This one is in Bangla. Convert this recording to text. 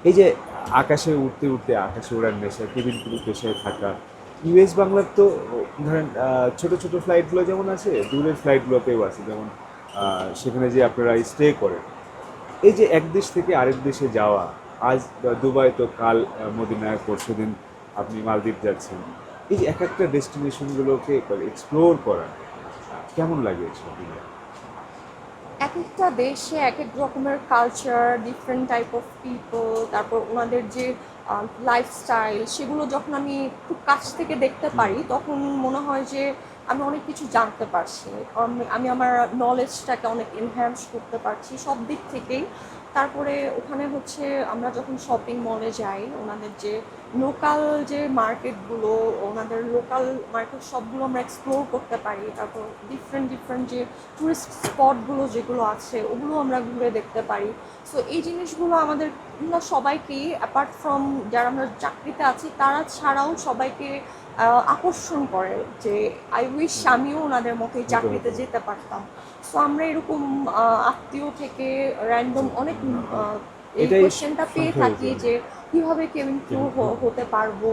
এই যে আকাশে উঠতে উঠতে আকাশে ওড়ার নেশা, কেবিন ক্রু পেশায় থাকা, ইউএস বাংলার তো ধরেন ছোট ছোট ফ্লাইটগুলো যেমন আছে, দূরের ফ্লাইটগুলোতেও আছে, যেমন সেখানে যে আপনারা স্টে করেন, এই যে এক দেশ থেকে আরেক দেশে যাওয়া, আজ দুবাই তো কাল মদিনায়, পরশুদিন আপনি মালদ্বীপ যাচ্ছেন, এই যে এক একটা ডেস্টিনেশনগুলোকে এক্সপ্লোর করা কেমন লাগে এসব? এক একটা দেশে এক এক রকমের culture, different type of people, তারপর ওনাদের যে লাইফস্টাইল, সেগুলো যখন আমি খুব কাছ থেকে দেখতে পারি তখন মনে হয় যে আমি অনেক কিছু জানতে পারছি। আমি আমার নলেজটাকে অনেক এনহ্যান্স করতে পারছি সব দিক থেকেই। তারপরে ওখানে হচ্ছে আমরা যখন শপিং মলে যাই, ওনাদের যে লোকাল যে মার্কেটগুলো, ওনাদের লোকাল মার্কেট সবগুলো আমরা এক্সপ্লোর করতে পারি। তারপর ডিফারেন্ট ডিফারেন্ট যে টুরিস্ট স্পটগুলো যেগুলো আছে ওগুলো আমরা ঘুরে দেখতে পারি। সো এই জিনিসগুলো আমাদের আমরা সবাইকেই, অ্যাপার্ট ফ্রম যারা আমরা চাকরিতে আছি তারা ছাড়াও সবাইকে আকর্ষণ করে যে আই উইশ আমিও ওনাদের মতোই হতে চাকরিতে হতে যেতে পারতাম। সো আমরা এরকম আত্মীয় থেকে র্যান্ডম অনেক এই এটাই কোয়েশ্চেনটা পেয়ে সংক্ষেপে থাকি বলুন। যে কিভাবে কেবিন ক্রু কেবিন ক্রু হতে পারবো,